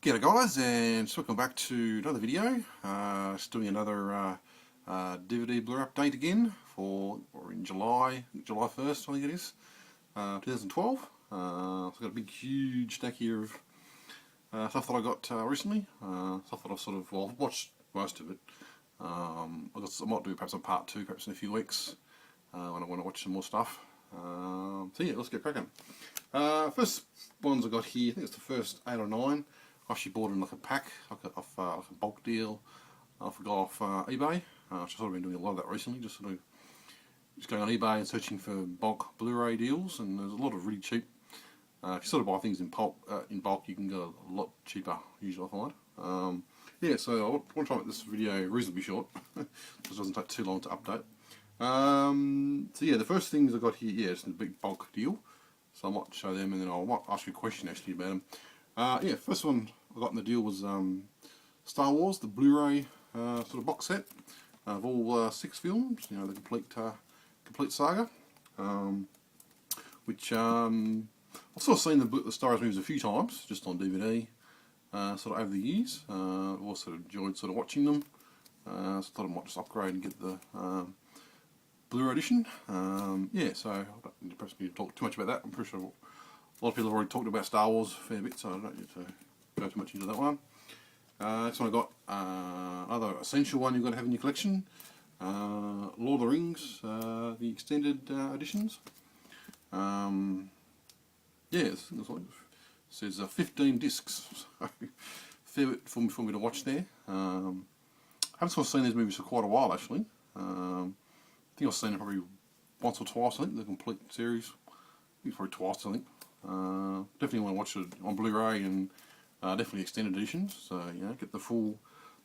G'day guys, and just welcome back to another video. Just doing another DVD Blu-ray update again or in July 1st, I think it is, 2012. So I've got a big, huge stack here of stuff that I got recently. Stuff that I've I've watched most of it. I might do perhaps a part 2, perhaps in a few weeks, when I want to watch some more stuff. So yeah, let's get cracking. First ones I got here, I think it's the first 8 or 9. I actually bought it in like a pack, like a bulk deal. I forgot off eBay. I've sort of been doing a lot of that recently, just going on eBay and searching for bulk Blu-ray deals, and there's a lot of really cheap. If you sort of buy things in bulk, you can get a lot cheaper usually, I find. Yeah, so I want to try and make this video reasonably short, so it doesn't take too long to update. So yeah, the first things I got here, yeah, it's a big bulk deal, so I might show them, and then I might ask you a question actually about them. Yeah, first one I got in the deal was Star Wars, the Blu-ray sort of box set of all 6 films, you know, the complete saga, which I've sort of seen the Star Wars movies a few times, just on DVD, sort of over the years. I've also enjoyed sort of watching them, so I thought I might just upgrade and get the Blu-ray edition. Yeah, so I don't need to perhaps need to talk too much about that. I'm pretty sure a lot of people have already talked about Star Wars a fair bit, so I don't need to go too much into that one. Next one I got another essential one you've got to have in your collection. Lord of the Rings, the extended editions. Yeah, it says 15 discs, so fair bit for me to watch there. I haven't sort of seen these movies for quite a while actually. I think I've seen it probably once or twice, I think, the complete series. Probably twice, I think. Definitely want to watch it on Blu-ray and definitely extended editions. So you know, get the full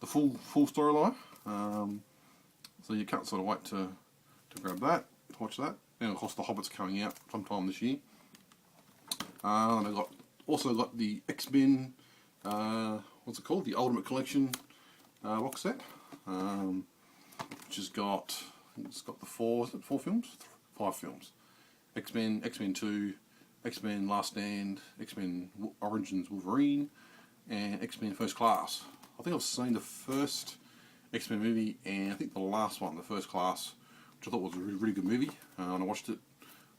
storyline. So you can't sort of wait to grab that, to watch that. And of course, The Hobbit's coming out sometime this year. And I also got the Xmen. What's it called? The Ultimate Collection box set, which has got, I think it's got the 4 films, 5 films. Xmen, Xmen 2. Xmen Last Stand, Xmen Origins Wolverine, and Xmen First Class. I think I've seen the first Xmen movie and I think the last one, the First Class, which I thought was a really good movie. And I watched it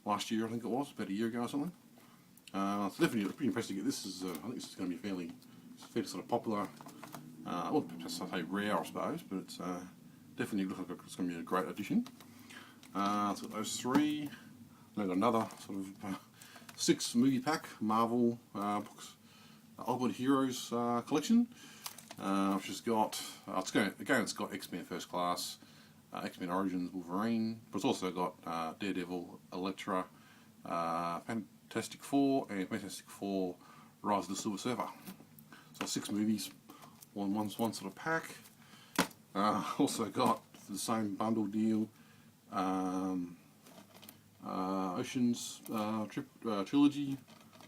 last year, I think it was, about a year ago or something. So definitely pretty impressed to get this. I think this is going to be fairly sort of popular. Well, perhaps I say rare, I suppose, but it's definitely looks like it's going to be a great addition. So I've got those 3. I've got another sort of 6 movie pack, Marvel books, Ultimate Heroes collection, which has got, it's got X-Men First Class, X-Men Origins Wolverine, but it's also got Daredevil, Elektra, Fantastic Four, and Fantastic Four Rise of the Silver Surfer. So 6 movies, one sort of pack. Also got the same bundle deal, Ocean's trilogy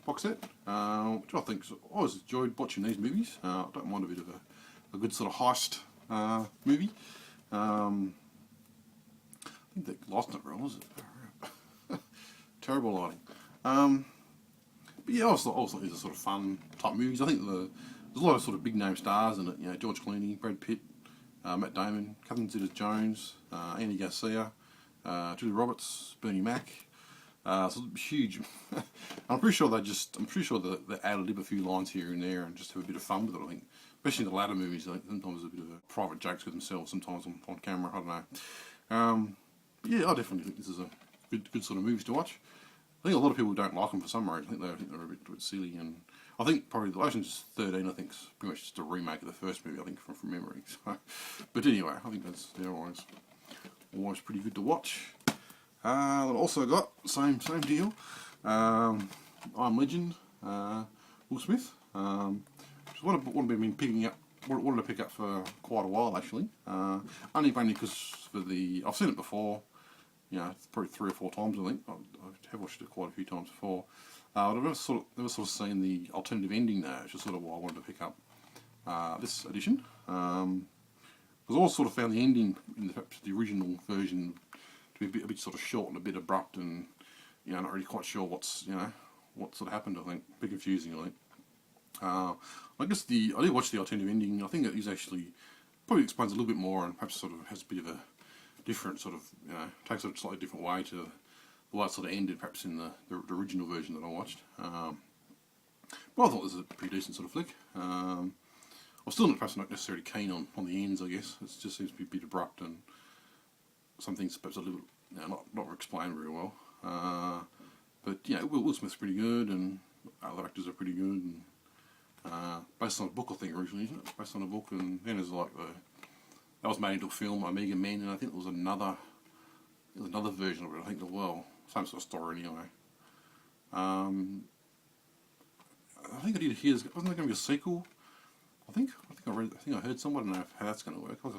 box set, which I think I always enjoyed watching these movies. I don't mind a bit of a good sort of heist movie. I think they lost it real, is it? Terrible lighting. But yeah, I also think these are sort of fun type movies. I think there's a lot of sort of big name stars in it. You know, George Clooney, Brad Pitt, Matt Damon, Catherine Zeta-Jones, Andy Garcia, Julia Roberts, Bernie Mac. So huge. I'm pretty sure they added a few lines here and there and just have a bit of fun with it. I think, especially in the latter movies, I think sometimes there's a bit of a private jokes with themselves. Sometimes on camera, I don't know. But yeah, I definitely think this is a good sort of movies to watch. I think a lot of people don't like them for some reason. I think they're a bit silly, and I think probably the Ocean's 13. I think is pretty much just a remake of the first movie. I think from memory. So, but anyway, I think they're always pretty good to watch. I've also got same deal. I'm Legend, Will Smith. Which is what I've been picking up. Wanted to pick up for quite a while actually. Only because I've seen it before. You know, probably 3 or 4 times I think. I have watched it quite a few times before. But I've never sort of seen the alternative ending there, which is sort of why I wanted to pick up this edition. Because I always sort of found the ending in the original version to be a bit sort of short and a bit abrupt, and you know, not really quite sure what sort of happened. I think a bit confusing. I think I guess I did watch the alternative ending. I think it is actually probably explains a little bit more and perhaps sort of has a bit of a different sort of, takes a slightly different way to the way it sort of ended perhaps in the original version that I watched. But I thought this was a pretty decent sort of flick. I'm still perhaps not necessarily keen on the ends, I guess. It just seems to be a bit abrupt and some things perhaps a little, not explained very well. But Will Smith's pretty good and other actors are pretty good. And, based on a book, I think, originally, isn't it? Based on a book, and then there's like that was made into a film, Omega Men, and I think there was another version of it, I think, as well. Same sort of story, anyway. I think I did hear, wasn't there going to be a sequel? I think I heard somewhere. I don't know how that's going to work. It might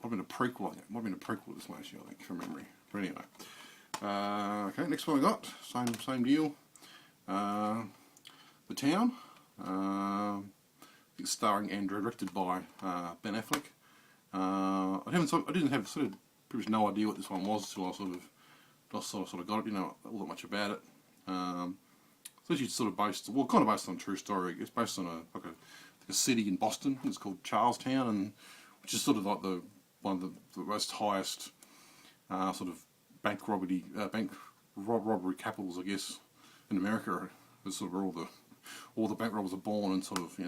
have been a prequel. I think it might have been a prequel this last year, I think, from memory. But anyway, okay. Next one I got, same deal. The Town. It's starring and directed by Ben Affleck. I didn't have pretty much no idea what this one was until I sort of got it. All that much about it. So it's sort of kind of based on a true story. It's based on a city in Boston. It's called Charlestown, and which is sort of like one of the most highest sort of bank robbery capitals, I guess, in America. It's sort of where all the bank robbers are born and sort of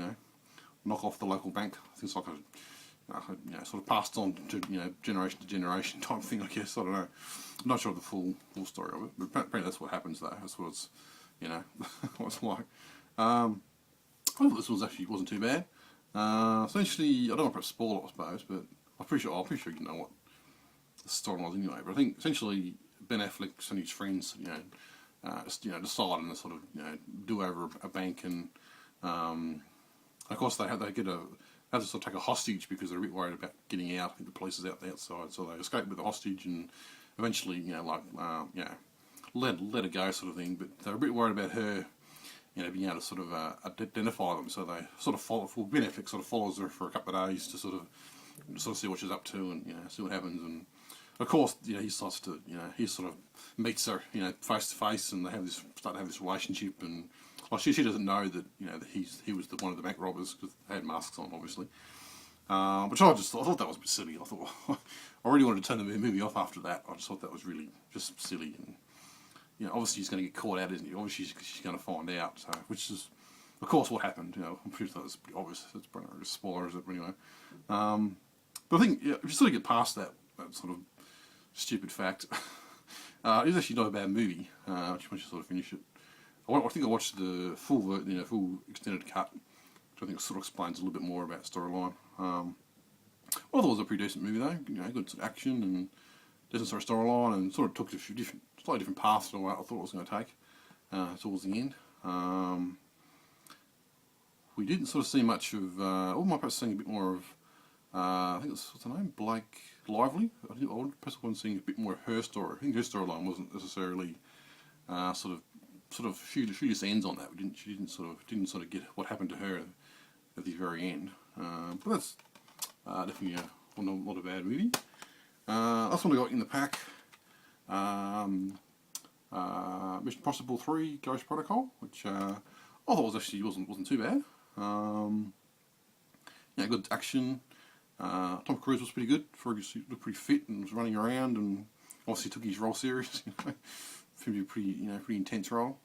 knock off the local bank. It's like a sort of passed on to generation to generation type thing, I guess. I don't know. I'm not sure of the full story of it, but apparently that's what happens though. That's what it's what it's like. I thought this wasn't too bad. Essentially, I don't want to spoil it, I suppose, but I'm pretty sure you know what the story was anyway. But I think essentially Ben Affleck and his friends, decide and sort of do over a bank, and of course they have to sort of take a hostage because they're a bit worried about getting out. I think the police is out the outside, so they escape with the hostage and eventually let her go sort of thing. But they're a bit worried about her, being able to sort of identify them. So they sort of Ben Affleck sort of follows her for a couple of days to sort of see what she's up to and see what happens. And of course, he starts to he sort of meets her face to face, and they start to have this relationship. And she doesn't know that that he was one of the bank robbers because they had masks on, obviously. But I thought that was a bit silly. I thought I really wanted to turn the movie off after that. I just thought that was really just silly, and obviously he's going to get caught out, isn't he? Obviously she's going to find out. So, which is of course what happened. I'm pretty sure that's pretty obvious. It's probably not a spoiler, is it? But anyway, but I think if you sort of get past that sort of stupid fact, it's actually not a bad movie. Once you sort of finish it, I think I watched the full extended cut, which I think sort of explains a little bit more about the storyline. I thought it was a pretty decent movie though. Good sort of action and decent sort of storyline, and sort of took a few slightly different paths than what I thought it was going to take towards the end. We didn't sort of see much of. We might perhaps seeing a bit more of. I think what's her name, Blake Lively. I would perhaps want seeing a bit more of her story. I think her storyline wasn't necessarily sort of she just ends on that. She didn't sort of get what happened to her at the very end. But that's definitely not a bad movie. Last one I got in the pack. Mission Impossible 3: Ghost Protocol, which I thought wasn't too bad. Good action. Tom Cruise was pretty good. He looked pretty fit and was running around, and obviously took his role serious. Seemed to be pretty intense role.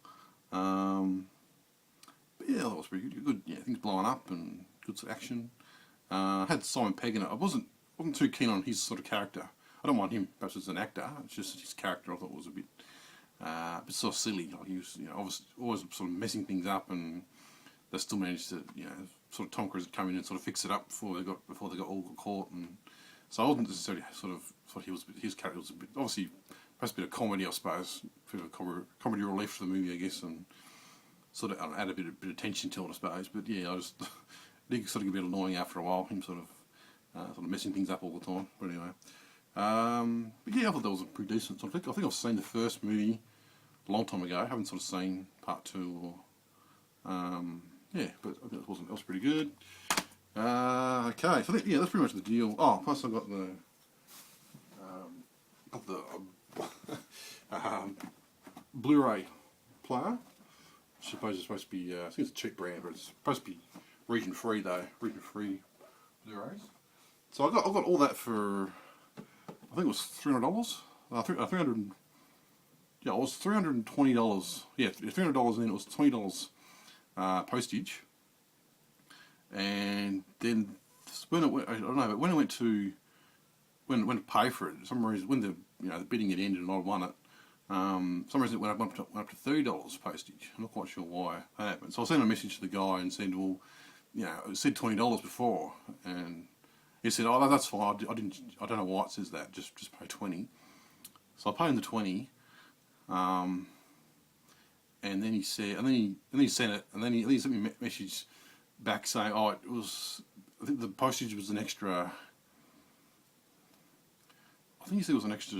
But yeah, that was pretty good. Things blowing up and good sort of action. Had Simon Pegg in it. I wasn't too keen on his sort of character. I don't mind him perhaps as an actor. It's just his character I thought was a bit sort of silly. Like he was, obviously always sort of messing things up, and they still managed to, sort of Tom Cruise come in and sort of fix it up before they got all caught. And so I wasn't necessarily sort of thought his character was a bit, obviously perhaps a bit of comedy, I suppose, a bit of comedy relief for the movie, I guess, and sort of add a bit of tension to it, I suppose. But yeah, I just did sort of get a bit annoying after a while. Him sort of messing things up all the time. But anyway. But yeah, I thought that was a pretty decent sort of flick. I think I've seen the first movie a long time ago. I haven't sort of seen part 2 or but I think it was pretty good. Okay, so that's pretty much the deal. Oh, plus I got the Blu-ray player. I suppose it's supposed to be, I think it's a cheap brand, but it's supposed to be region free though, region free Blu-rays. So I got all that for, I think it was $300. Yeah, it was $320. Yeah, $300, and then it was $20 postage. And then when it went, I don't know, but when it went to to pay for it, for some reason when the bidding had ended and I won it, for some reason it went up to $30 postage. I'm not quite sure why that happened. So I sent a message to the guy and said, well, it said $20 before, and he said, oh, that's fine. I don't know why it says that. Just pay 20. So I paid him the 20. And then he said, and then he sent it, and then he sent me a message back saying, oh, it was, I think the postage was an extra. I think he said it was an extra.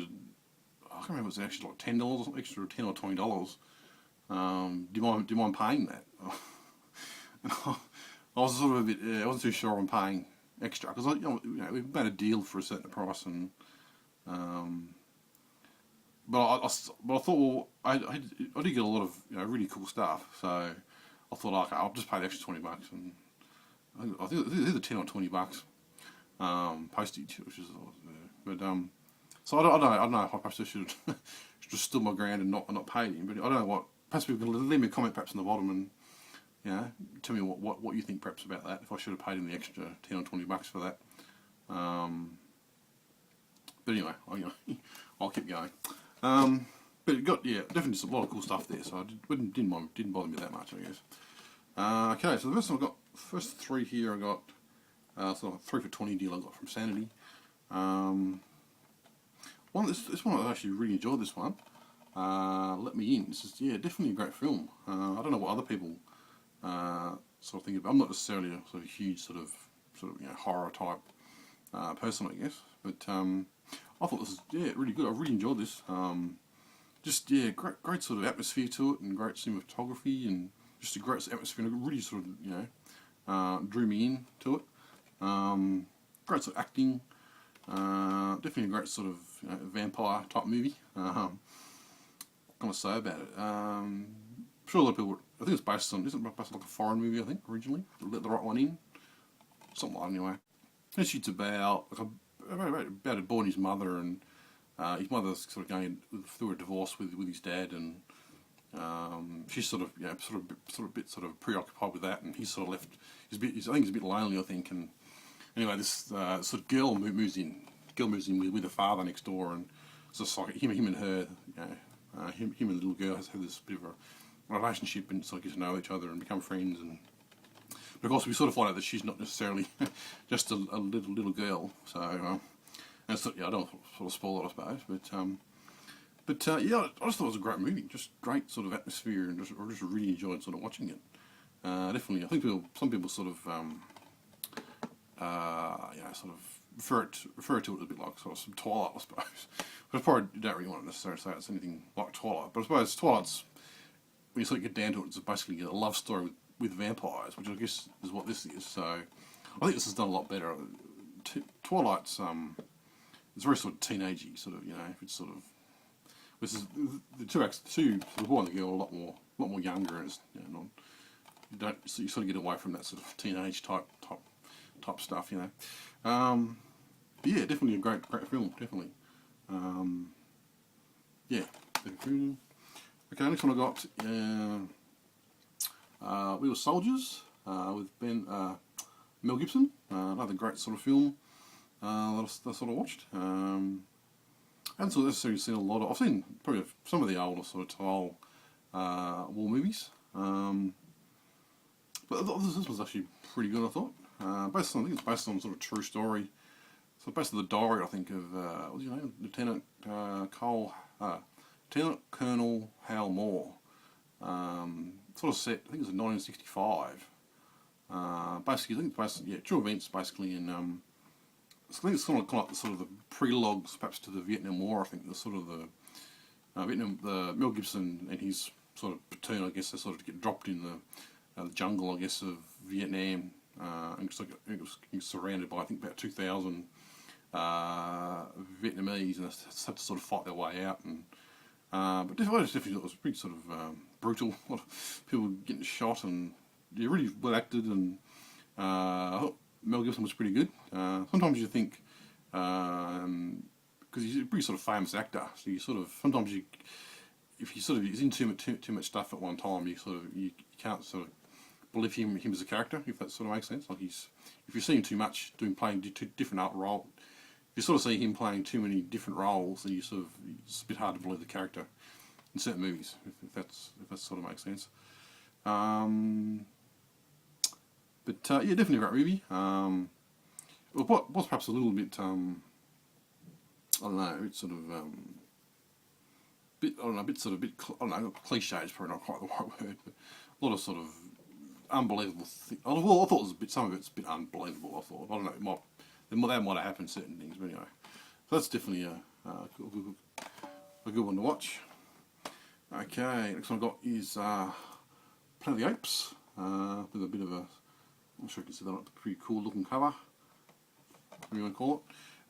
I can't remember. It was an extra like $10, extra $10 or $20. Do you mind paying that? I was sort of a bit. I wasn't too sure on paying extra because we've made a deal for a certain price, and but I thought, well, I did get a lot of really cool stuff, so I thought, okay, I'll just pay the extra $20, and I think it's either $10 or $20 postage, which is, but so I don't know if I perhaps should have just stood my ground and not paid him, but I don't know what. Perhaps people can leave me a comment perhaps in the bottom and tell me what you think perhaps about that. If I should have paid him the extra $10 or $20 for that. But anyway, I'll keep going. But it got definitely a lot of cool stuff there. So didn't bother me that much, I guess. Okay, so the first three here I got sort of a 3 for $20 deal I got from Sanity. This one I actually really enjoyed. This one, Let Me In. This is definitely a great film. I don't know what other people sort of think about. I'm not necessarily a sort of huge sort of horror type person, I guess, but I thought this was really good. I really enjoyed this. Great sort of atmosphere to it, and great cinematography, and just a great atmosphere. And it really sort of drew me in to it. Great sort of acting. Definitely a great sort of vampire type movie. What can I say about it? I'm sure a lot of people. I think it's based on like a foreign movie. I think originally, Let the Right One In, something like that. Anyway, it's about about a boy and his mother, and his mother's sort of going through a divorce with his dad, and she's sort of preoccupied with that, and he's sort of left. I think he's a bit lonely. I think, and anyway, this sort of girl moves in. Girl moves in with the father next door, and it's just like him and her. Him and the little girl have this bit of a relationship, and sort of get to know each other and become friends. But of course, we sort of find out that she's not necessarily just a little girl. So, and so, I don't sort of spoil it, I suppose. But I just thought it was a great movie. Just great sort of atmosphere, and I just really enjoyed sort of watching it. Definitely, I think some people sort of sort of refer to it a bit like sort of some Twilight, I suppose. But I probably don't really want to necessarily say it's anything like Twilight. But I suppose Twilight's, when you sort of get down to it, it's basically a love story with vampires, which I guess is what this is. So I think this is done a lot better. Twilight's it's very sort of teenagey, sort of, it's sort of, this is the boy and the girl are a lot more younger, and it's, you sort of get away from that sort of teenage type stuff, But yeah, definitely a great film, definitely. Okay, next one I got, We Were Soldiers, with Mel Gibson, another great sort of film that I sort of watched. I haven't sort of necessarily seen a lot of, I've seen probably some of the older sort of style war movies, but this was actually pretty good, I thought. I think it's based on sort of true story. So based on the diary, I think, of what's his name, Lieutenant Colonel Hal Moore. Sort of set, I think it was in 1965. Basically, I think it's based, true events basically in. I think it's kind of like the prelogues, perhaps, to the Vietnam War. I think the sort of the Mel Gibson and his sort of platoon, I guess, they sort of get dropped in the jungle, I guess, of Vietnam. And it was surrounded by, I think, about 2,000 Vietnamese, and they had to sort of fight their way out. And but I definitely thought it was pretty sort of brutal. A lot of people getting shot, and yeah, really well acted. And I thought Mel Gibson was pretty good. Sometimes you think, because he's a pretty sort of famous actor, so you sort of sometimes you, if you sort of he's in too much stuff at one time, you can't sort of believe him as a character, if that sort of makes sense. Like if you see him too much playing two different art roles, if you sort of see him playing too many different roles, then it's a bit hard to believe the character in certain movies, if that sort of makes sense. But yeah, definitely a great movie. Well, what was perhaps a little bit, I don't know, it's sort of, I don't know, cliche is probably not quite the right word, but a lot of sort of unbelievable things. Well, I thought some of it's a bit unbelievable, I thought. I don't know, that might have happened, certain things, but anyway. So that's definitely a good one to watch. Okay, next one I've got is Planet of the Apes, with a bit of a, I'm sure you can see that, a pretty cool looking cover, whatever you want to call it.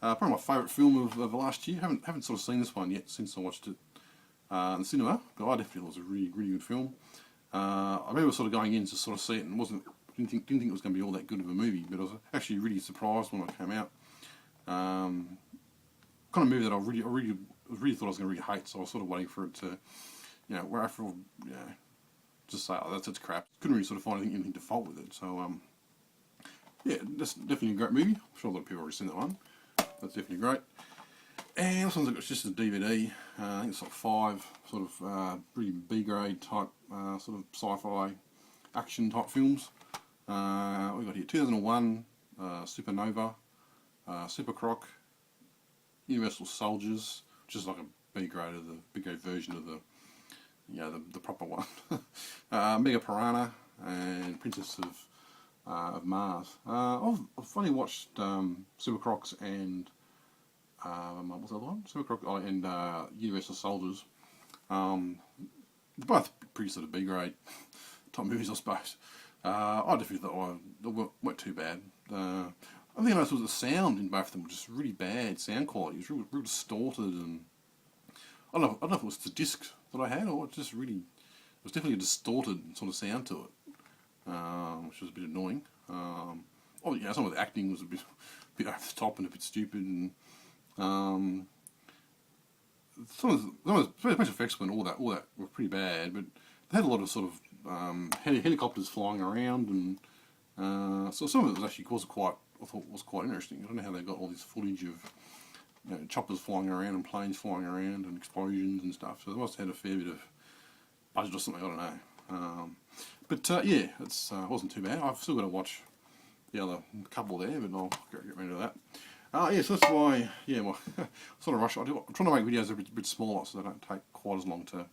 Probably my favourite film of last year. Haven't sort of seen this one yet since I watched it in the cinema, but I definitely thought it was a really good film. I remember sort of going in to sort of see it and didn't think it was going to be all that good of a movie, but I was actually really surprised when it came out. Kind of movie that I really thought I was going to really hate, so I was sort of waiting for it to, where I feel, just say, oh, that's crap. Couldn't really sort of find anything to fault with it, so yeah, that's definitely a great movie. I'm sure a lot of people have already seen that one. That's definitely great. And this one's just a DVD. I think it's like 5 sort of pretty B-grade type sort of sci-fi action type films. We've got here 2001, Supernova, Supercroc, Universal Soldiers, which is like a B-grade version of the proper one. Mega Piranha and Princess of Mars. I've only watched Supercrocs and what's the other one? Supercroc and Universal Soldiers. Both pretty sort of B-grade type movies, I suppose. I definitely thought they weren't too bad. I think I noticed was the sound in both of them was just really bad sound quality. It was real distorted, and I don't know if it was the disc that I had, or it was definitely a distorted sort of sound to it, which was a bit annoying. Some of the acting was a bit over the top and a bit stupid, and some of the special effects and all that were pretty bad, but they had a lot of sort of helicopters flying around, and so some of it was quite interesting. I don't know how they got all this footage of choppers flying around and planes flying around and explosions and stuff. So they must have had a fair bit of budget or something. I don't know. But yeah, it wasn't too bad. I've still got to watch the other couple there, but I'll get rid of that. Yeah, so that's why, sort of rush. I'm trying to make videos a bit smaller so they don't take quite as long to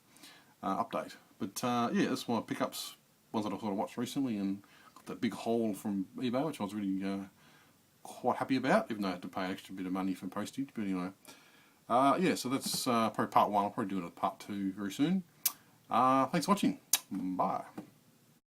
update. But yeah, that's my pickups, ones that I've sort of watched recently, and got that big haul from eBay, which I was really quite happy about, even though I had to pay an extra bit of money for postage. But yeah, so that's probably part 1. I'll probably do it at part 2 very soon. Thanks for watching. Bye.